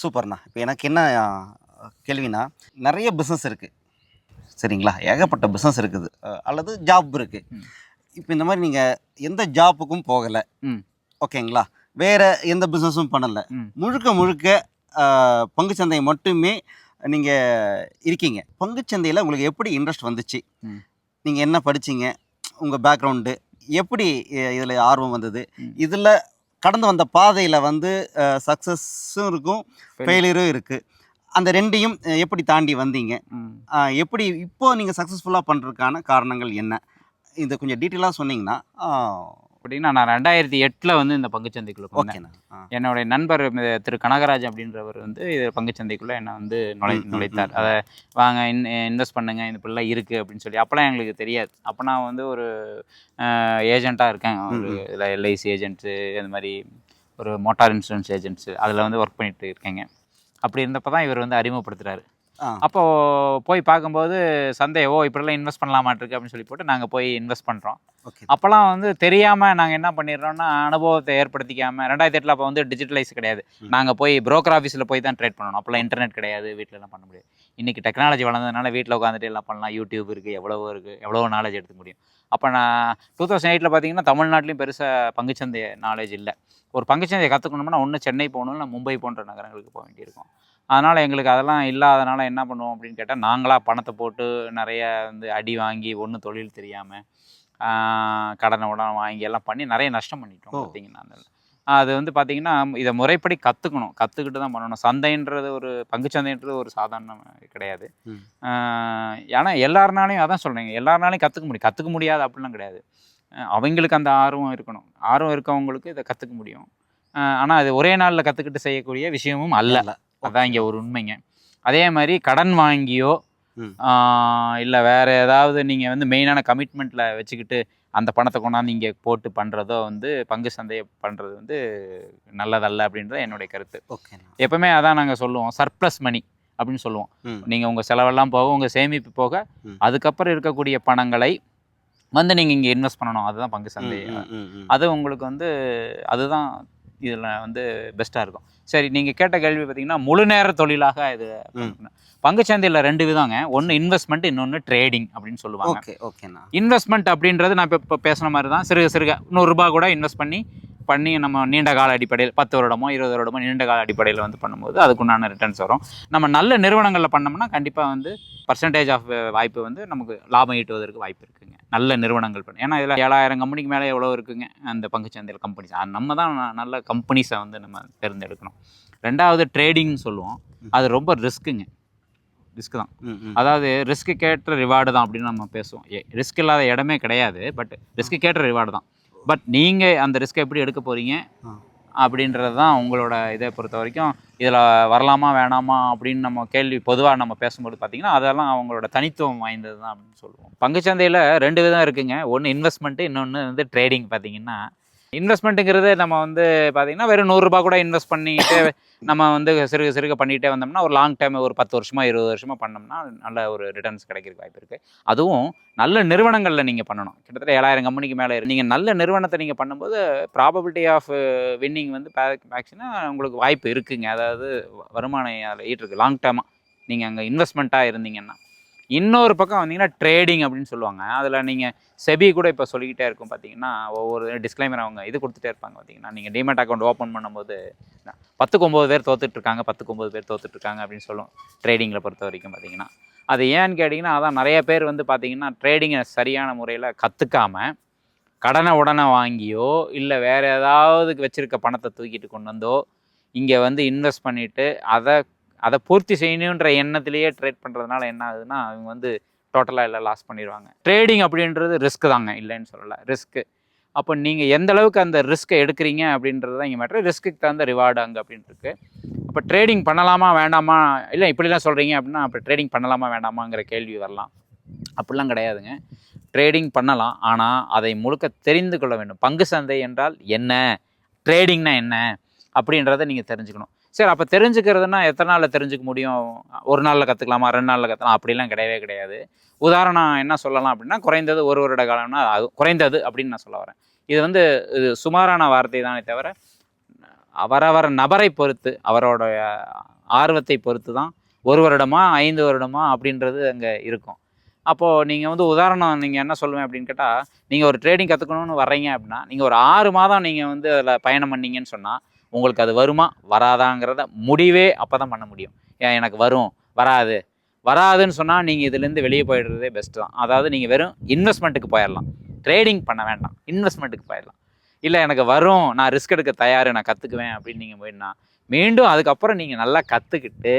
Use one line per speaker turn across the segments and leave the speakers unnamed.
சூப்பர்ண்ணா. இப்போ எனக்கு என்ன கேள்வினா, நெறைய பிஸ்னஸ் இருக்கு. சரிங்களா? ஏகப்பட்ட பிஸ்னஸ் இருக்குது. அல்லது ஜாப் இருக்கு.
ம்.
இப்போ இந்த மாரி நீங்க எந்த ஜாப்புக்கும் போகல.
ம்.
ஓகேங்களா? வேற எந்த பிஸ்னஸும் பண்ணல.
ம்.
முழுக்க முழுக்க பங்குச்சந்தை மட்டுமே நீங்க இருக்கீங்க. பங்குச்சந்தையில உங்களுக்கு எப்படி இன்ட்ரெஸ்ட் வந்துச்சு?
ம்.
நீங்க என்ன படிச்சீங்க? உங்க பேக்ரவுண்டு எப்படி இதில ஆர்வம் வந்தது?
ம்.
இதில கடந்து வந்த பாதையில வந்து சக்சஸும் இருக்கும், ஃபெயிலியரும் இருக்கு. அந்த 2யும் எப்படி தாண்டி வந்தீங்க?
ம்.
எப்படி இப்போ நீங்க சக்சஸ்ஃபுல்லா பண்றதுக்கான காரணங்கள் என்ன? இத கொஞ்சம் டீட்டெயிலா சொன்னீங்கன்னா,
அப்படின்னா நான் 2008 வந்து இந்த பங்குச்சந்தைக்குள்ள போனேன்.
ஓகேண்ணா.
என்னுடைய நண்பர் திரு கனகராஜ் அப்படின்றவர் வந்து இது பங்குச்சந்தைக்குள்ள என்ன வந்து நுழைத்தார். அதை வாங்க இன்வெஸ்ட் பண்ணுங்க, இது இப்படிலாம் இருக்குது அப்படின்னு சொல்லி. அப்போலாம் எங்களுக்கு தெரியாது. அப்போ நான் வந்து ஒரு ஏஜெண்ட்டாக இருக்கேன். ஒரு இதில் எல்ஐசி ஏஜென்ட்ஸு, அந்த மாதிரி ஒரு மோட்டார் இன்சூரன்ஸ் ஏஜென்ட்ஸு அதில் வந்து ஒர்க் பண்ணிட்டு இருக்கேங்க. அப்படி இருந்தப்போ தான் இவர் வந்து அறிமுகப்படுத்துகிறாரு. அப்போது போய் பார்க்கும்போது இப்படிலாம் இன்வெஸ்ட் பண்ணலாமாட்டிருக்கு அப்படின்னு சொல்லி போட்டு நாங்கள் போய் இன்வெஸ்ட் பண்ணுறோம். அப்போல்லாம் வந்து தெரியாமல் நாங்கள் என்ன பண்ணிடுறோம்னா, அனுபவத்தை ஏற்படுத்திக்காமல் 2008 அப்போ வந்து டிஜிட்டலைஸ் கிடையாது. நாங்கள் போய் புரோக்கர் ஆஃபீஸில் போய் தான் ட்ரேட் பண்ணணும். அப்போல்லாம் இன்டர்நெட் கிடையாது, வீட்டிலலாம் பண்ண முடியாது. இன்றைக்கி டெக்னாலஜி வளர்ந்ததுனால வீட்டில் உட்காந்துட்டு எல்லாம் பண்ணலாம். யூடியூப் இருக்குது, எவ்வளவோ நாலேஜ் எடுத்துக்க முடியும். அப்போ நான் 2008 பார்த்தீங்கன்னா தமிழ்நாட்டிலையும் பெருசாக பங்குச்சந்தை நாலேஜ் இல்லை. ஒரு பங்குச்சந்தையை கற்றுக்கணும்னா ஒன்று சென்னை போகணும், இல்லை மும்பை போன்ற நகரங்களுக்கு போக வேண்டியிருக்கும். அதனால் எங்களுக்கு அதெல்லாம் இல்லாதனால என்ன பண்ணுவோம் அப்படின்னு கேட்டால், நாங்களாக பணத்தை போட்டு நிறைய வந்து அடி வாங்கி ஒன்றும் தொழில் தெரியாமல் கடனை வாங்கி எல்லாம் பண்ணி நிறைய நஷ்டம் பண்ணிட்டோம். பார்த்தீங்கன்னா அது வந்து பார்த்திங்கன்னா இதை முறைப்படி கற்றுக்கிட்டு தான் பண்ணணும். சந்தைன்றது பங்குச்சந்தைன்றது ஒரு சாதாரண கிடையாது. ஏன்னா எல்லாருனாலையும் அதான் சொல்கிறேங்க, எல்லாருனாலையும் கற்றுக்க முடியாது அப்படிலாம் கிடையாது. அவங்களுக்கு அந்த ஆர்வம் இருக்கணும். ஆர்வம் இருக்கவங்களுக்கு இதை கற்றுக்க முடியும். ஆனால் அது ஒரே நாளில் கற்றுக்கிட்டு செய்யக்கூடிய விஷயமும் அல்ல. அதான் இங்கே ஒரு உண்மைங்க. அதே மாதிரி கடன் வாங்கியோ இல்லை வேறு ஏதாவது நீங்கள் வந்து மெயினான கமிட்மெண்ட்டில் வச்சுக்கிட்டு அந்த பணத்தை கொண்டாந்து இங்கே போட்டு பண்ணுறதோ வந்து பங்கு சந்தையை பண்ணுறது வந்து நல்லதல்ல அப்படின்றது என்னுடைய கருத்து. எப்பவுமே அதான் நாங்கள் சொல்லுவோம், சர்ப்ளஸ் மணி அப்படின்னு சொல்லுவோம். நீங்கள் உங்கள் செலவெல்லாம் போக, உங்கள் சேமிப்பு போக, அதுக்கப்புறம் இருக்கக்கூடிய பணங்களை வந்து நீங்கள் இங்கே இன்வெஸ்ட் பண்ணணும். அதுதான் பங்கு சந்தை. அது உங்களுக்கு வந்து அதுதான் இதில் வந்து பெஸ்ட்டாக இருக்கும். சரி, நீங்கள் கேட்ட கேள்வி பார்த்தீங்கன்னா முழு நேர தொழிலாக இது பங்குச்சந்தையில் 2 விதங்க. ஒன்று இன்வெஸ்ட்மெண்ட், இன்னொன்று ட்ரேடிங் அப்படின்னு சொல்லுவாங்க. இன்வெஸ்ட்மெண்ட் அப்படின்றது நான் இப்போ பேசுன மாதிரி தான். சிறுக ₹100 கூட இன்வெஸ்ட் பண்ணி நம்ம நீண்ட கால அடிப்படையில் 10 வருடமோ 20 வருடமோ நீண்ட கால அடிப்படையில் வந்து பண்ணும்போது அதுக்குண்டான ரிட்டர்ன்ஸ் வரும். நம்ம நல்ல நிறுவனங்களில் பண்ணோம்னா கண்டிப்பாக வந்து பர்சன்டேஜ் ஆஃப் வாய்ப்பு வந்து நமக்கு லாபம் ஈட்டுவதற்கு வாய்ப்பு இருக்குங்க. நல்ல நிறுவனங்கள் பண்ண. ஏன்னா இதில் 7000 கம்பெனிக்கு மேலே எவ்வளோ இருக்குங்க அந்த பங்குச்சந்தையில் கம்பெனிஸ். நம்ம தான் நல்ல கம்பெனிஸை வந்து நம்ம தேர்ந்தெடுக்கணும். 2வது ட்ரேடிங்னு சொல்லுவோம். அது ரொம்ப ரிஸ்க்கு தான். அதாவது ரிஸ்க்கு கேட்ட ரிவார்டு தான் அப்படின்னு நம்ம பேசுவோம். ரிஸ்க் இல்லாத இடமே கிடையாது. பட் ரிஸ்க்கு கேட்ட ரிவார்டு தான். பட் நீங்கள் அந்த ரிஸ்க்கை எப்படி எடுக்க போகிறீங்க அப்படின்றது தான் உங்களோட இதை பொறுத்த வரைக்கும். இதில் வரலாமா வேணாமா அப்படின்னு நம்ம பொதுவாக நம்ம பேசும்போது பார்த்திங்கன்னா அதெல்லாம் அவங்களோட தனித்துவம் வாய்ந்தது தான் அப்படின்னு சொல்லுவோம். பங்குச்சந்தையில் 2 விதம் இருக்குங்க. ஒன்று இன்வெஸ்ட்மெண்ட்டு, இன்னொன்று வந்து ட்ரேடிங். பார்த்திங்கன்னா இன்வெஸ்ட்மெண்ட்டுங்கிறது நம்ம வந்து பார்த்திங்கன்னா வெறும் ₹100 கூட இன்வெஸ்ட் பண்ணிட்டு நம்ம வந்து சிறுக பண்ணிகிட்டே வந்தோம்னா ஒரு லாங் டைம் ஒரு 10 வருஷமா 20 வருஷமாக பண்ணோம்னா நல்ல ஒரு ரிட்டர்ன்ஸ் கிடைக்கிறதுக்கு வாய்ப்பு இருக்குது. அதுவும் நல்ல நிறுவனங்களில் நீங்கள் பண்ணணும். கிட்டத்தட்ட 7000 கம்பெனிக்கு மேலே நீங்கள் நல்ல நிறுவனத்தை நீங்கள் பண்ணும்போது ப்ராபபிலிட்டி ஆஃப் வின்னிங் வந்து மேக்ஸிமம் உங்களுக்கு வாய்ப்பு இருக்குங்க. அதாவது வருமானம் அதில் ஈட்டிருக்கு லாங் டேர்மாக நீங்கள் அங்கே இன்வெஸ்ட்மெண்ட்டாக இருந்தீங்கன்னா. இன்னொரு பக்கம் வந்தீங்கன்னா ட்ரேடிங் அப்படின்னு சொல்லுவாங்க. அதில் நீங்கள் செபி கூட இப்போ சொல்லிக்கிட்டே இருக்கும். பார்த்தீங்கன்னா ஒவ்வொரு டிஸ்க்ளைமர் அவங்க இது கொடுத்துட்டே இருப்பாங்க. பார்த்தீங்கன்னா நீங்கள் டிமெட் அக்கௌண்ட் ஓப்பன் பண்ணும்போது 10க்கு 9 பேர் தோத்துட்ருக்காங்க, 10க்கு 9 பேர் தோத்துட்ருக்காங்க அப்படின்னு சொல்லுவோம். ட்ரேடிங்கில் பொறுத்த வரைக்கும் பார்த்தீங்கன்னா அது ஏன்னு கேட்டிங்கன்னா, அதான் நிறைய பேர் வந்து பார்த்தீங்கன்னா ட்ரேடிங்கை சரியான முறையில் கற்றுக்காமல் கடனை வாங்கியோ இல்லை வேறு ஏதாவது வச்சுருக்க பணத்தை தூக்கிட்டு கொண்டு வந்தோ இங்கே வந்து இன்வெஸ்ட் பண்ணிவிட்டு அதை பூர்த்தி செய்யணுன்ற எண்ணத்திலேயே ட்ரேட் பண்ணுறதுனால என்ன ஆகுதுன்னா அவங்க வந்து டோட்டலாக எல்லாம் லாஸ் பண்ணிடுவாங்க. ட்ரேடிங் அப்படின்றது ரிஸ்க்கு தாங்க, இல்லைன்னு சொல்லலை, ரிஸ்க்கு. அப்போ நீங்கள் எந்த அளவுக்கு அந்த ரிஸ்க்கை எடுக்கிறீங்க அப்படின்றது தான் இங்கே மேட்ரு. ரிஸ்க்குக்கு தகுந்த ரிவார்டு அங்கே அப்படின்ட்டுருக்கு. அப்போ ட்ரேடிங் பண்ணலாமா வேண்டாமா, இல்லை இப்படிலாம் சொல்கிறீங்க அப்படின்னா அப்போ ட்ரேடிங் பண்ணலாமா வேண்டாமாங்கிற கேள்வி வரலாம். அப்படிலாம் கிடையாதுங்க. ட்ரேடிங் பண்ணலாம், ஆனால் அதை முழுக்க தெரிந்து கொள்ள வேண்டும். பங்கு சந்தை என்றால் என்ன, ட்ரேடிங்னா என்ன அப்படின்றத நீங்கள் தெரிஞ்சுக்கணும். சரி, அப்போ தெரிஞ்சுக்கிறதுனா எத்தனை நாளில் தெரிஞ்சுக்க முடியும்? ஒரு நாளில் கற்றுக்கலாமா, 2 நாளில் கற்றுக்கலாம் அப்படிலாம் கிடையாது. உதாரணம் என்ன சொல்லலாம் அப்படின்னா, குறைந்தது 1 வருட காலம்னா அது குறைந்தது அப்படின்னு நான் சொல்ல வரேன். இது வந்து சுமாரான வார்த்தை தானே தவிர அவரவர் நபரை பொறுத்து, அவரோட ஆர்வத்தை பொறுத்து தான் 1 வருடமா 5 வருடமா அப்படின்றது அங்கே இருக்கும். அப்போது நீங்கள் வந்து உதாரணம் நீங்கள் என்ன சொல்லுவேன் அப்படின்னு கேட்டால், நீங்கள் ஒரு ட்ரேடிங் கற்றுக்கணுன்னு வர்றீங்க அப்படின்னா, நீங்கள் ஒரு 6 மாதம் நீங்கள் வந்து அதில் பயணம் பண்ணீங்கன்னு சொன்னால், உங்களுக்கு அது வருமா வராதாங்கிறத முடிவே அப்போ தான் பண்ண முடியும். ஏன் எனக்கு வரும் வராது வராதுன்னு சொன்னால் நீங்கள் இதுலேருந்து வெளியே போயிடுறதே பெஸ்ட்டு தான். அதாவது நீங்கள் வெறும் இன்வெஸ்ட்மெண்ட்டுக்கு போயிடலாம், ட்ரேடிங் பண்ண வேண்டாம், இன்வெஸ்ட்மெண்ட்டுக்கு போயிடலாம். இல்லை எனக்கு வரும், நான் ரிஸ்க் எடுக்க தயார், நான் கற்றுக்குவேன் அப்படின்னு நீங்கள் போயிடனா, மீண்டும் அதுக்கப்புறம் நீங்கள் நல்லா கற்றுக்கிட்டு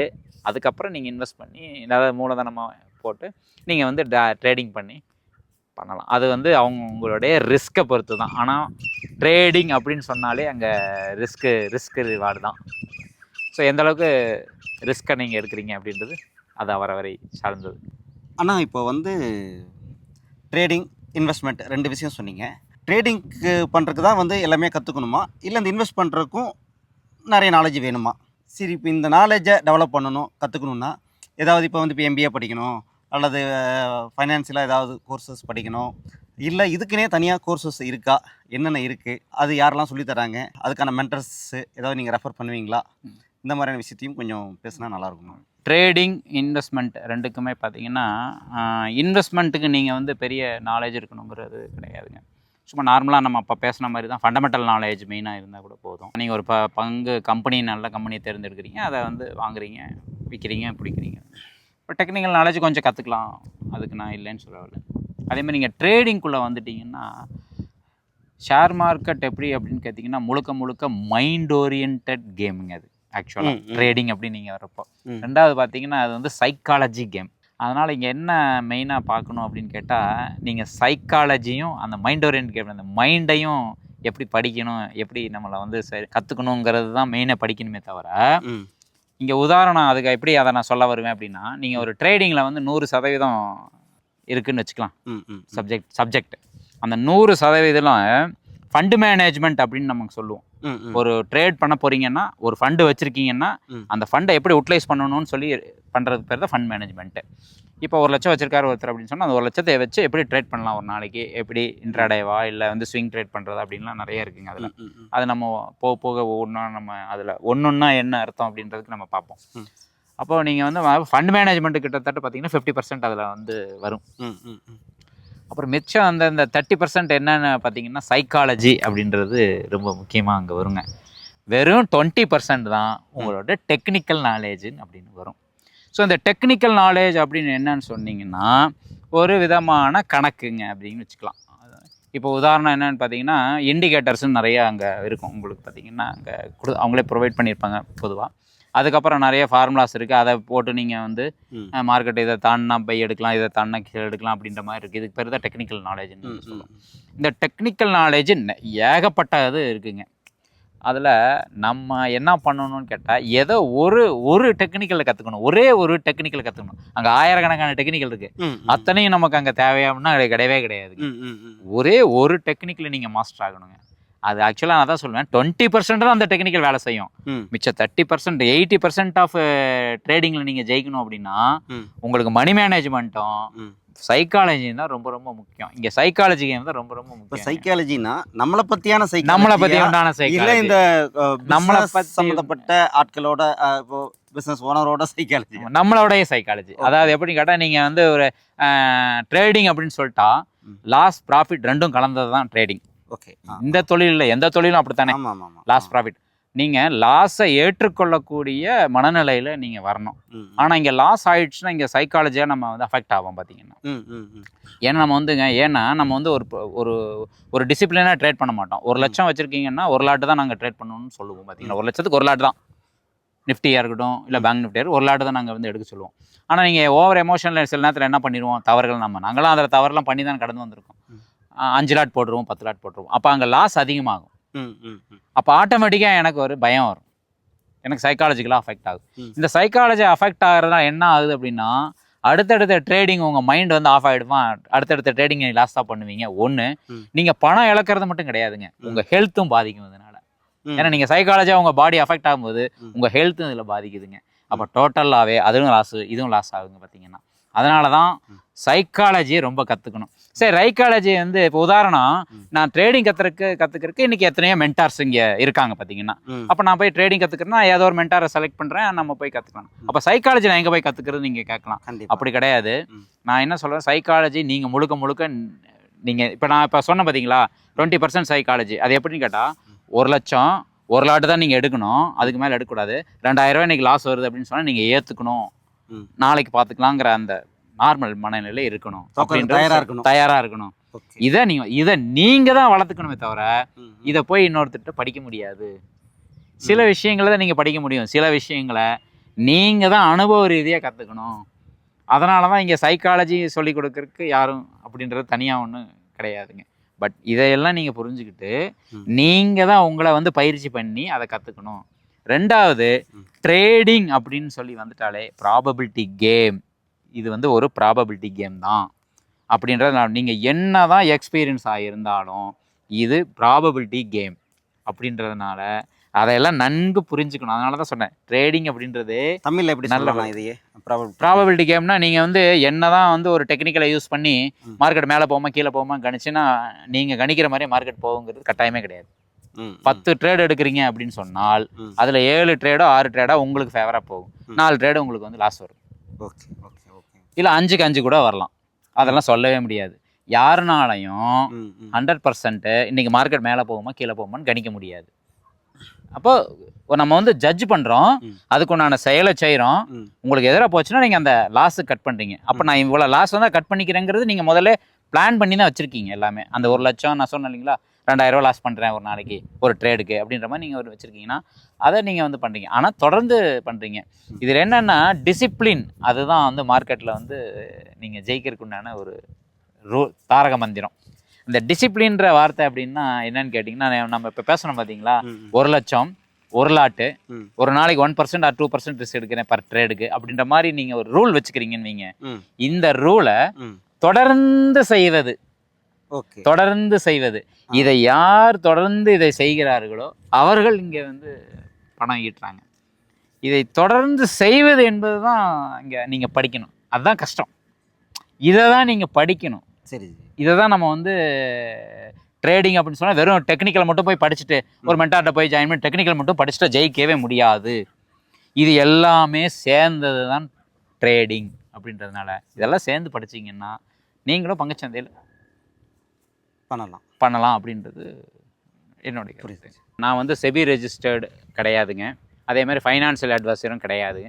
அதுக்கப்புறம் நீங்கள் இன்வெஸ்ட் பண்ணி ஏதாவது மூலதனமாக போட்டு நீங்கள் வந்து ட்ரேடிங் பண்ணி பண்ணலாம். அது வந்து உங்களுடைய ரிஸ்க்கை பொறுத்து தான். ஆனால் ட்ரேடிங் அப்படின்னு சொன்னாலே அங்கே ரிஸ்க்கு ரிவார்டு தான். ஸோ எந்த அளவுக்கு ரிஸ்க்கை நீங்கள் எடுக்கிறீங்க அப்படின்றது அது அவரவரை சார்ந்தது.
ஆனால் இப்போ வந்து ட்ரேடிங், இன்வெஸ்ட்மெண்ட் 2 விஷயம் சொன்னீங்க. ட்ரேடிங்க்கு பண்ணுறதுக்கு தான் வந்து எல்லாமே கற்றுக்கணுமா, இல்லை இந்த இன்வெஸ்ட் பண்ணுறதுக்கும் நிறைய நாலேஜ் வேணுமா? சரி, இப்போ இந்த நாலேஜை டெவலப் பண்ணணும், கற்றுக்கணுன்னா ஏதாவது இப்போ வந்து இப்போ எம்பிஏ படிக்கணும், அல்லது ஃபைனான்சியலாக ஏதாவது கோர்சஸ் படிக்கணும், இல்லை இதுக்குன்னே தனியாக கோர்சஸ் இருக்கா, என்னென்ன இருக்குது, அது யாரெல்லாம் சொல்லித்தராங்க, அதுக்கான மென்டர்ஸு ஏதாவது நீங்கள் ரெஃபர் பண்ணுவீங்களா? இந்த மாதிரியான விஷயத்தையும் கொஞ்சம் பேசினா நல்லாயிருக்கும்.
ட்ரேடிங், இன்வெஸ்ட்மெண்ட் 2க்குமே பார்த்தீங்கன்னா, இன்வெஸ்ட்மெண்ட்டுக்கு நீங்கள் வந்து பெரிய நாலேஜ் இருக்கணுங்கிறது கிடையாதுங்க. சும்மா நார்மலாக நம்ம அப்போ பேசுன மாதிரி தான், ஃபண்டமெண்டல் நாலேஜ் மெயினாக இருந்தால் கூட போதும். நீங்கள் ஒரு பங்கு கம்பெனி, நல்ல கம்பெனியை தேர்ந்தெடுக்கிறீங்க, அதை வந்து வாங்குறீங்க, விற்கிறீங்க, பிடிக்கிறீங்க. இப்போ டெக்னிக்கல் நாலேஜ் கொஞ்சம் கற்றுக்கலாம், அதுக்கு நான் இல்லைன்னு சொல்லவில்லை. அதேமாதிரி நீங்கள் ட்ரேடிங்குள்ளே வந்துட்டிங்கன்னா, ஷேர் மார்க்கெட் எப்படி அப்படின்னு கேட்டிங்கன்னா முழுக்க மைண்ட் ஓரியன்ட் கேமுங்க அது. ஆக்சுவலாக ட்ரேடிங் அப்படின்னு நீங்கள் வரப்போ 2வது பார்த்தீங்கன்னா அது வந்து சைக்காலஜி கேம். அதனால் இங்கே என்ன மெயினாக பார்க்கணும் அப்படின்னு கேட்டால், நீங்கள் சைக்காலஜியும் அந்த மைண்ட் ஓரியன்ட் கேம், அந்த மைண்டையும் எப்படி படிக்கணும், எப்படி நம்மளை வந்து சரி கற்றுக்கணுங்கிறது தான் மெயினாக படிக்கணுமே தவிர, இங்கே உதாரணம் அதுக்கு எப்படி அதை நான் சொல்ல வருவேன் அப்படின்னா, நீங்கள் ஒரு ட்ரேடிங்கில் வந்து 100% இருக்குதுன்னு வச்சுக்கலாம். சப்ஜெக்ட் அந்த 100% ஃபண்டு மேனேஜ்மெண்ட் அப்படின்னு நமக்கு சொல்லுவோம். ஒரு ட்ரேட் பண்ண போகிறீங்கன்னா, ஒரு ஃபண்டு வச்சுருக்கீங்கன்னா, அந்த ஃபண்டை எப்படி யூட்டிலைஸ் பண்ணணும்னு சொல்லி பண்ணுறதுக்கு பேர் தான் ஃபண்ட் மேனேஜ்மெண்ட்டு. இப்போ 1 லட்சம் வச்சிருக்காரு ஒருத்தர் அப்படின்னு சொன்னால், அந்த 1 லட்சத்தை வச்சு எப்படி ட்ரேட் பண்ணலாம் ஒரு நாளைக்கு, எப்படி இன்ட்ராடேவா இல்லை வந்து ஸ்விங் ட்ரேட் பண்ணுறதா அப்படின்லாம் நிறைய இருக்குங்க அதில். அது நம்ம போக ஒவ்வொன்றா நம்ம அதில் ஒன்றா என்ன அர்த்தம் அப்படின்றதுக்கு நம்ம பார்ப்போம். அப்போது நீங்கள் வந்து ஃபண்ட் மேனேஜ்மெண்ட்டு கிட்டத்தட்ட பார்த்தீங்கன்னா 50% அதில் வந்து வரும். அப்புறம் மிச்சம் இந்த 30% என்னென்னு பார்த்தீங்கன்னா சைக்காலஜி அப்படின்றது ரொம்ப முக்கியமாக அங்கே வருங்க. வெறும் 20% தான் உங்களோட டெக்னிக்கல் நாலேஜுன்னு அப்படின்னு வரும். ஸோ இந்த டெக்னிக்கல் நாலேஜ் அப்படின்னு என்னன்னு சொன்னீங்கன்னா, ஒரு விதமான கணக்குங்க அப்படின்னு வச்சுக்கலாம். இப்போ உதாரணம் என்னென்னு பார்த்தீங்கன்னா, இண்டிகேட்டர்ஸ்ன்னு நிறையா அங்கே இருக்கும். உங்களுக்கு பார்த்தீங்கன்னா அங்கே அவங்களே ப்ரொவைட் பண்ணியிருப்பாங்க பொதுவாக. அதுக்கப்புறம் நிறைய ஃபார்முலாஸ் இருக்குது, அதை போட்டு நீங்கள் வந்து மார்க்கெட் இதை தாண்டினா பை எடுக்கலாம், இதை தாண்டினா கீழே எடுக்கலாம் அப்படின்ற மாதிரி இருக்குது. இதுக்கு பேர் தான் டெக்னிக்கல் நாலேஜ்னு சொல்லுவோம். இந்த டெக்னிக்கல் நாலேஜ் ஏகப்பட்டது இருக்குங்க. அதில் நம்ம என்ன பண்ணணும்னு கேட்டால், ஏதோ ஒரு டெக்னிக்கலில் கற்றுக்கணும், ஒரே ஒரு டெக்னிக்கலை கற்றுக்கணும். அங்கே ஆயிரக்கணக்கான டெக்னிக்கல் இருக்குது, அத்தனையும் நமக்கு அங்கே தேவையானா கிடையவே கிடையாது. ஒரே ஒரு டெக்னிக்கலை நீங்கள் மாஸ்டர் ஆகணுங்க. அது ஆக்சுவலாக நான் தான் சொல்லுவேன், 20% தான் அந்த டெக்னிக்கல் வேலை செய்யும். மிச்சம் 30% 80% ஆஃப் ட்ரேடிங்கில் நீங்கள் ஜெயிக்கணும் அப்படின்னா, உங்களுக்கு மணி மேனேஜ்மெண்ட்டும் சைக்காலஜியும் தான் ரொம்ப முக்கியம். இங்கே சைக்காலஜி கேம் தான் ரொம்ப முக்கியம்.
சைக்காலஜினா நம்மளை பற்றியான
நம்மளை பற்றி உண்டான
இல்லை, இந்த நம்மளை சம்மந்தப்பட்ட ஆட்களோட இப்போ பிஸ்னஸ் ஓனரோட சைக்காலஜி,
நம்மளோடைய சைக்காலஜி. அதாவது எப்படின்னு கேட்டால், நீங்கள் வந்து ஒரு ட்ரேடிங் அப்படின்னு சொல்லிட்டா லாஸ் ப்ராஃபிட் 2ம் கலந்தது தான் ட்ரேடிங்.
ஓகே,
இந்த தொழிலில் எந்த தொழிலும் அப்படித்தானே, லாஸ் ப்ராஃபிட். நீங்கள் லாஸை ஏற்றுக்கொள்ளக்கூடிய மனநிலையில் நீங்கள் வரணும். ஆனால் இங்கே லாஸ் ஆகிடுச்சுன்னா இங்கே சைக்காலஜியாக நம்ம வந்து அஃபெக்ட் ஆகும் பார்த்தீங்கன்னா. ஏன்னா நம்ம வந்துங்க, நம்ம வந்து ஒரு டிசிப்ளினாக ட்ரேட் பண்ண மாட்டோம். 1 லட்சம் வச்சுருக்கீங்கன்னா 1 லாட்டு தான் நாங்கள் ட்ரேட் பண்ணணும்னு சொல்லுவோம் பார்த்தீங்கன்னா. 1 லட்சத்துக்கு 1 லாட்டு தான், நிஃப்டியாக இருக்கட்டும் இல்லை பேங்க் நிஃப்டியாக 1 லாட்டு தான் நாங்கள் வந்து எடுக்க சொல்லுவோம். ஆனால் நீங்கள் ஓவர் எமோஷனில் சில நேரத்தில் என்ன பண்ணிடுவோம், தவறுகள் நாங்களாம் அதில் தவறுலாம் பண்ணி தான் கடந்து வந்திருக்கோம். 5 லாட் போட்டுருவோம், 10 லாட் போட்டுருவோம். அப்போ அங்கே லாஸ் அதிகமாகும். அப்போ ஆட்டோமேட்டிக்காக எனக்கு ஒரு பயம் வரும், எனக்கு சைக்காலஜிக்கலாக அஃபெக்ட் ஆகும். இந்த சைக்காலஜி அஃபெக்ட் ஆகிறதுனால என்ன ஆகுது அப்படின்னா, அடுத்தடுத்த ட்ரேடிங் உங்கள் மைண்ட் வந்து ஆஃப் ஆகிடுமா, அடுத்தடுத்த ட்ரேடிங் லாஸ் தான் பண்ணுவீங்க. ஒன்று, நீங்கள் பணம் இழக்கிறது மட்டும் கிடையாதுங்க, உங்கள் ஹெல்த்தும் பாதிக்கும் இதனால். ஏன்னா நீங்கள் சைக்காலஜியாக உங்கள் பாடி அஃபெக்ட் ஆகும்போது உங்கள் ஹெல்த்தும் இதில் பாதிக்குதுங்க. அப்போ டோட்டலாகவே அதுவும் லாஸு, இதுவும் லாஸ் ஆகுங்க பார்த்தீங்கன்னா. அதனால தான் சைக்காலஜியை ரொம்ப கற்றுக்கணும். சரி, சைக்காலஜி வந்து இப்போ உதாரணம், நான் ட்ரேடிங் கற்றுக்கிறதுக்கு இன்றைக்கி எத்தனையோ மென்டார்ஸ் இங்கே இருக்காங்க பார்த்தீங்கன்னா. அப்போ நான் போய் ட்ரேடிங் கற்றுக்கிறேன்னா ஏதோ ஒரு மென்டாரை செலக்ட் பண்ணுறேன், நம்ம போய் கற்றுக்கலாம். அப்போ சைக்காலஜி நான் எங்கே போய் கற்றுக்கிறது நீங்கள் கேட்கலாம். அப்படி கிடையாது. நான் என்ன சொல்கிறேன், சைக்காலஜி நீங்கள் முழுக்க நீங்கள் இப்போ சொன்னேன் பார்த்தீங்களா, 20% சைக்காலஜி. அது எப்படின்னு கேட்டால், 1 லட்சம் 1 லாட்டு தான் நீங்கள் எடுக்கணும், அதுக்கு மேலே எடுக்கக்கூடாது. 2000 ரூபாய் இன்றைக்கி லாஸ் வருது அப்படின்னு சொன்னால் நீங்கள் ஏற்றுக்கணும், நாளைக்கு பார்த்துக்கலாங்கிற அந்த நார்மல் மனநிலை இருக்கணும், தயாராக இருக்கணும். இதை நீங்கள் தான் வளர்த்துக்கணுமே தவிர இதை போய் இன்னொருத்தர்கிட்ட படிக்க முடியாது. சில விஷயங்களை தான் நீங்கள் படிக்க முடியும், சில விஷயங்களை நீங்கள் தான் அனுபவ ரீதியாக கற்றுக்கணும். அதனால தான் இங்கே சைக்காலஜி சொல்லிக் கொடுக்கறதுக்கு யாரும் அப்படின்றது தனியாக ஒன்றும் கிடையாதுங்க. பட் இதையெல்லாம் நீங்கள் புரிஞ்சுக்கிட்டு நீங்கள் தான் உங்களை வந்து பயிற்சி பண்ணி அதை கற்றுக்கணும். 2வது, ட்ரேடிங் அப்படின்னு சொல்லி வந்துட்டாலே ப்ராபபிலிட்டி கேம். இது வந்து ஒரு ப்ராபபிலிட்டி கேம் தான் அப்படின்றது நீங்கள் என்ன தான் எக்ஸ்பீரியன்ஸ் ஆகியிருந்தாலும் இது ப்ராபபிலிட்டி கேம் அப்படின்றதுனால அதையெல்லாம் நன்கு புரிஞ்சுக்கணும். அதனால தான் சொன்னேன், ட்ரேடிங் அப்படின்றது
தமிழில் எப்படி சொல்லலாம் இதையே?
ப்ராபபிலிட்டி கேம்னா நீங்கள் வந்து என்ன தான் வந்து ஒரு டெக்னிக்கலை யூஸ் பண்ணி மார்க்கெட் மேலே போகுமா கீழே போகுமா கணிச்சுன்னா நீங்கள் கணிக்கிற மாதிரி மார்க்கெட் போகுங்கிறது கட்டாயமே கிடையாது. 10 ட்ரேட் எடுக்கிறீங்க அப்படின்னு சொன்னால் அதில் 7 ட்ரேடோ 6 ட்ரேடோ உங்களுக்கு ஃபேவராக போகும், 4 ட்ரேடு உங்களுக்கு வந்து லாஸ் வரும். இல்லை 5க்கு 5 கூட வரலாம். அதெல்லாம் சொல்லவே முடியாது. யாருனாலையும் 100% இன்றைக்கி மார்க்கெட் மேலே போகுமா கீழே போகுமான்னு கணிக்க முடியாது. அப்போ நம்ம வந்து ஜட்ஜ் பண்ணுறோம், அதுக்கு உண்டான செயலை செய்கிறோம். உங்களுக்கு எதிராக போச்சுன்னா நீங்கள் அந்த லாஸு கட் பண்ணுறீங்க. அப்போ நான் இவ்வளோ லாஸ் வந்து கட் பண்ணிக்கிறேங்கிறது நீங்கள் முதல்ல பிளான் பண்ணி தான் வச்சுருக்கீங்க எல்லாமே. அந்த 1 லட்சம் நான் சொன்னேன் இல்லைங்களா, 2000 ரூபா லாஸ் பண்ணுறேன் ஒரு நாளைக்கு ஒரு ட்ரேடுக்கு அப்படின்ற மாதிரி நீங்கள் ஒரு வச்சுருக்கீங்கன்னா அதை நீங்கள் வந்து பண்ணுறீங்க. ஆனால் தொடர்ந்து பண்ணுறீங்க. இதில் என்னென்னா டிசிப்ளின், அதுதான் வந்து மார்க்கெட்டில் வந்து நீங்கள் ஜெயிக்கிறதுக்கு உண்டான ஒரு தாரக மந்திரம். இந்த டிசிப்ளின்ற வார்த்தை அப்படின்னா என்னன்னு கேட்டிங்கன்னா, நம்ம இப்போ பேசணும் பார்த்தீங்களா, 1 லட்சம் 1 லாட்டு ஒரு நாளைக்கு 1% ஆர் 2% ரிஸ்க் எடுக்கிறேன் பர் ட்ரேடுக்கு அப்படின்ற மாதிரி நீங்கள் ஒரு ரூல் வச்சுக்கிறீங்கன்னு வைங்க. இந்த ரூலை தொடர்ந்து செய்வது, இதை யார் தொடர்ந்து இதை செய்கிறார்களோ அவர்கள் இங்கே வந்து பணம் ஈட்டுறாங்க. இதை தொடர்ந்து செய்வது என்பது தான் இங்கே நீங்கள் படிக்கணும். அதுதான் கஷ்டம். இதை தான் நீங்கள் படிக்கணும்.
சரி,
இதை தான் நம்ம வந்து ட்ரேடிங் அப்படின்னு சொன்னால் வெறும் டெக்னிக்கலை மட்டும் போய் படிச்சுட்டு ஒரு மென்டார்ட்ட போய் ஜாயின் பண்ணி டெக்னிக்கல் மட்டும் படிச்சுட்டு ஜெயிக்கவே முடியாது. இது எல்லாமே சேர்ந்தது தான் ட்ரேடிங் அப்படின்றதுனால இதெல்லாம் சேர்ந்து படிச்சிங்கன்னா நீங்களும் பங்குச்சந்தையில் பண்ணலாம் அப்படின்றது என்னுடைய கருத்து. நான் வந்து செபி ரெஜிஸ்டர்டு கிடையாதுங்க, அதே மாதிரி ஃபைனான்சியல் அட்வைசரும் கிடையாது.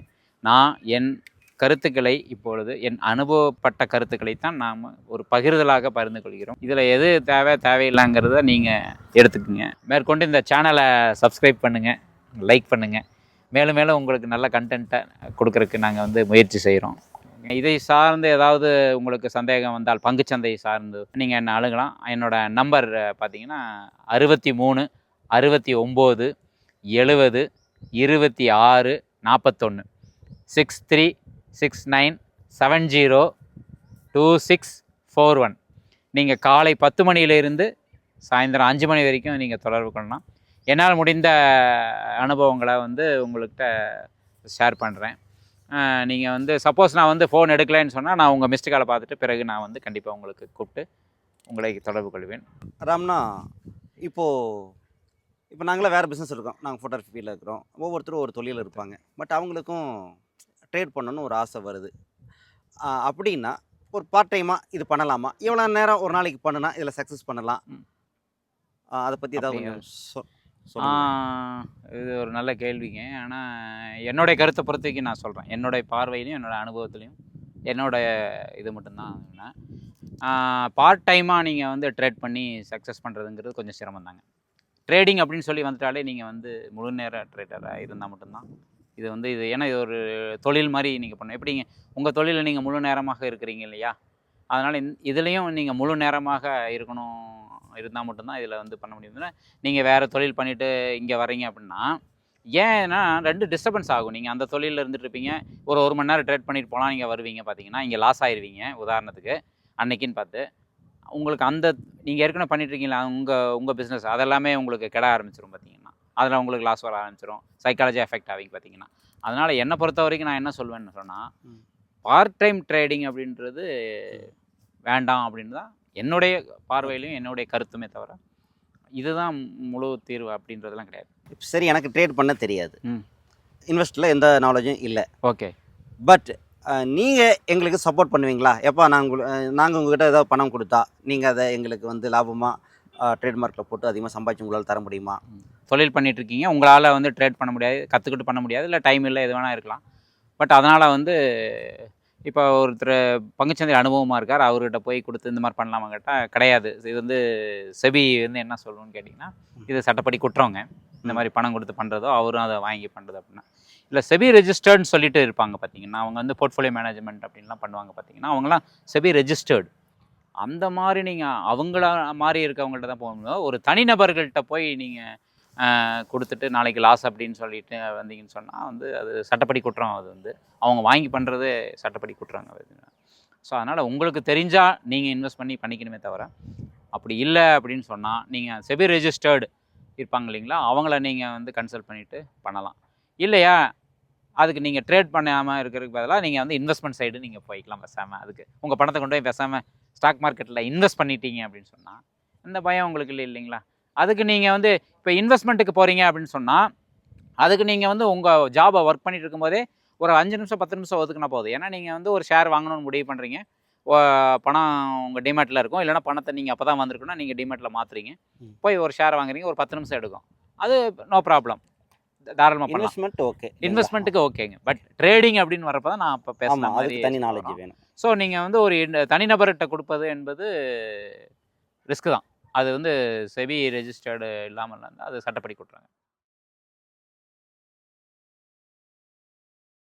நான் என் கருத்துக்களை இப்பொழுது என் அனுபவப்பட்ட கருத்துக்களை தான் நாம் ஒரு பகிர்தலாக பகிர்ந்து கொள்கிறோம். இதில் எது தேவையில்லைங்கிறத நீங்கள் எடுத்துக்கோங்க. மேற்கொண்டு இந்த சேனலை சப்ஸ்கிரைப் பண்ணுங்கள், லைக் பண்ணுங்கள். மேலும் மேலும் உங்களுக்கு நல்ல கண்டென்ட்டை கொடுக்கறதுக்கு நாங்கள் வந்து முயற்சி செய்கிறோம். இதை சார்ந்து ஏதாவது உங்களுக்கு சந்தேகம் வந்தால் பங்குச்சந்தை சார்ந்து நீங்கள் என்ன அணுகலாம். என்னோடய நம்பர் பார்த்தீங்கன்னா 63 69 70 26 41 6369702641. நீங்கள் காலை 10 மணியிலிருந்து சாயந்தரம் 5 மணி வரைக்கும் நீங்கள் தொடர்பு கொள்ளலாம். என்னால் முடிந்த அனுபவங்களை வந்து உங்கள்கிட்ட ஷேர் பண்ணுறேன். நீங்கள் வந்து சப்போஸ் நான் வந்து ஃபோன் எடுக்கலைன்னு சொன்னால் நான் உங்கள் மிஸ்டு காலை பார்த்துட்டு பிறகு நான் வந்து கண்டிப்பாக உங்களுக்கு கூப்பிட்டு உங்களை தொடர்பு கொள்வேன்.
ராம்னா, இப்போ நாங்களாம் வேறு பிஸ்னஸ் இருக்கோம், நாங்கள் ஃபோட்டோகிராஃபி ஃபீல்டில் இருக்கிறோம். ஒவ்வொருத்தரும் ஒரு தொழில் இருப்பாங்க. பட் அவங்களுக்கும் ட்ரேட் பண்ணணும்னு ஒரு ஆசை வருது. அப்படின்னா ஒரு பார்ட் டைமாக இது பண்ணலாமா? எவ்வளோ நேரம் ஒரு நாளைக்கு பண்ணுனா இதில் சக்ஸஸ் பண்ணலாம்? அதை பற்றி ஏதாவது
இது ஒரு நல்ல கேள்விங்க. ஆனால் என்னுடைய கருத்தை பொறுத்தவரைக்கும் நான் சொல்கிறேன், என்னுடைய பார்வையிலையும் என்னோடய அனுபவத்துலையும் என்னோடய இது மட்டும்தான். பார்ட் டைமாக நீங்கள் வந்து ட்ரேட் பண்ணி சக்ஸஸ் பண்ணுறதுங்கிறது கொஞ்சம் சிரமம் தாங்க. ட்ரேடிங் அப்படின்னு சொல்லி வந்துட்டாலே நீங்கள் வந்து முழு நேர ட்ரேடராக இருந்தால் மட்டும்தான் இது வந்து இது. ஏன்னா இது ஒரு தொழில் மாதிரி நீங்கள் பண்ணணும். எப்படிங்க உங்கள் தொழிலில் நீங்கள் முழு நேரமாக இருக்கிறீங்க இல்லையா, அதனால் இதுலேயும் நீங்கள் முழு நேரமாக இருந்தால் மட்டும்தான் இதில் வந்து பண்ண முடியுதுன்னா. நீங்கள் வேறு தொழில் பண்ணிவிட்டு இங்கே வரீங்க அப்படின்னா ஏன்னா 2 டிஸ்டர்பன்ஸ் ஆகும். நீங்கள் அந்த தொழிலில் இருந்துட்டு இருப்பீங்க, ஒரு மணி நேரம் ட்ரேட் பண்ணிட்டு போகலாம், நீங்கள் வருவீங்க பார்த்தீங்கன்னா இங்கே லாஸ் ஆயிடுவீங்க. உதாரணத்துக்கு அன்னைக்குன்னு பார்த்து உங்களுக்கு அந்த நீங்கள் ஏற்கனவே பண்ணிட்டுருக்கீங்களா உங்கள் பிஸ்னஸ் அதெல்லாமே உங்களுக்கு கெட ஆரம்பிச்சிடும் பார்த்தீங்கன்னா. அதில் உங்களுக்கு லாஸ் வர ஆரம்பிச்சிடும், சைக்காலஜி எஃபெக்ட் ஆகிங்க பார்த்தீங்கன்னா. அதனால் என்னை பொறுத்த வரைக்கும் நான் என்ன சொல்வேன்னு சொன்னால், பார்ட் டைம் ட்ரேடிங் அப்படின்றது வேண்டாம் அப்படின்னு தான் என்னுடைய பார்வையிலையும் என்னுடைய கருத்துமே தவிர இதுதான் முழு தீர்வு அப்படின்றதெல்லாம் கிடையாது.
சரி, எனக்கு ட்ரேட் பண்ண தெரியாது, இன்வெஸ்ட்டில் எந்த நாலேஜும் இல்லை.
ஓகே.
பட் நீங்கள் எங்களுக்கு சப்போர்ட் பண்ணுவீங்களா? எப்போ நாங்கள் உங்ககிட்ட ஏதாவது பணம் கொடுத்தா நீங்கள் அதை எங்களுக்கு வந்து லாபமாக ட்ரேட் மார்க்கில் போட்டு அதிகமாக சம்பாதிச்சு உங்களால் தர முடியுமா?
தொழில் பண்ணிட்டு இருக்கீங்க, உங்களால் வந்து ட்ரேட் பண்ண முடியாது, கற்றுக்கிட்டு பண்ண முடியாது, இல்லை டைம் இல்லை, எது வேணால் இருக்கலாம். பட் அதனால் வந்து இப்போ ஒருத்தர் பங்குச்சந்தையில் அனுபவமாக இருக்கார், அவர்கிட்ட போய் கொடுத்து இந்த மாதிரி பண்ணலாமா கேட்டால் கிடையாது. இது வந்து செபி வந்து என்ன சொல்லணும்னு கேட்டிங்கன்னா, இது சட்டப்படி குற்றவங்க இந்த மாதிரி பணம் கொடுத்து பண்ணுறதோ அவரும் அதை வாங்கி பண்ணுறது அப்படின்னா. இல்லை செபி ரெஜிஸ்டர்ட்னு சொல்லிட்டு இருப்பாங்க பார்த்தீங்கன்னா, அவங்க வந்து போர்ட்ஃபோலியோ மேனேஜ்மெண்ட் அப்படின்லாம் பண்ணுவாங்க பார்த்தீங்கன்னா, அவங்களாம் செபி ரெஜிஸ்டர்டு. அந்த மாதிரி நீங்கள் அவங்கள மாதிரி இருக்கவங்கள்ட்ட தான் போகணும். ஒரு தனிநபர்கள்ட்ட போய் நீங்கள் கொடுத்துட்டு நாளைக்கு லாஸ் அப்படின்னு சொல்லிட்டு வந்தீங்கன்னு சொன்னால் வந்து அது சட்டப்படி குற்றம். அது வந்து அவங்க வாங்கி பண்ணுறது சட்டப்படி குற்றங்க. ஸோ அதனால் உங்களுக்கு தெரிஞ்சால் நீங்கள் இன்வெஸ்ட் பண்ணிக்கணுமே தவிர, அப்படி இல்லை அப்படின்னு சொன்னால் நீங்கள் செபி ரெஜிஸ்டர்டு இருப்பாங்க இல்லைங்களா, அவங்கள நீங்கள் வந்து கன்சல்ட் பண்ணிவிட்டு பண்ணலாம். இல்லையா அதுக்கு நீங்கள் ட்ரேட் பண்ணாமல் இருக்கிறதுக்கு பதிலாக நீங்கள் வந்து இன்வெஸ்ட்மெண்ட் சைடு நீங்கள் போய்க்கலாம் பேசாமல். அதுக்கு உங்கள் பணத்தை கொண்டு போய் பேசாமல் ஸ்டாக் மார்க்கெட்டில் இன்வெஸ்ட் பண்ணிட்டீங்க அப்படின்னு சொன்னால் இந்த பயம் உங்களுக்கு இல்லை இல்லைங்களா. அதுக்கு நீங்கள் வந்து இப்போ இன்வெஸ்ட்மெண்ட்டுக்கு போகிறீங்க அப்படின்னு சொன்னால் அதுக்கு நீங்கள் வந்து உங்கள் ஜாபை ஒர்க் பண்ணிட்டு இருக்கும்போதே ஒரு 5 நிமிஷம் 10 நிமிஷம் ஒதுக்குனா போதும். ஏன்னா நீங்கள் வந்து ஒரு ஷேர் வாங்கணும்னு முடிவு பண்ணுறீங்க, பணம் உங்கள் டிமேட்டில் இருக்கும், இல்லைனா பணத்தை நீங்கள் அப்போ தான் வந்திருக்குன்னா நீங்கள் டிமேட்டில் மாற்றுறீங்க, போய் ஒரு ஷேர் வாங்குறீங்க, ஒரு 10 நிமிஷம் எடுக்கும், அது நோ ப்ராப்ளம், தாராளமாக பண்ணலாம்.
இன்வெஸ்ட்மெண்ட் ஓகே,
இன்வெஸ்ட்மெண்ட்டுக்கு ஓகேங்க. பட் ட்ரேடிங் அப்படின்னு வரப்போ தான் நான் இப்போ பேசுகிற மாதிரி
தனி நாலேஜ் வேணும்.
ஸோ நீங்கள் வந்து ஒரு தனிநபர்கிட்ட கொடுப்பது என்பது ரிஸ்க் தான். அது வந்து செபி ரெஜிஸ்டர்டு இல்லாமல் இருந்தால் அது சட்டப்படி குற்றங்க.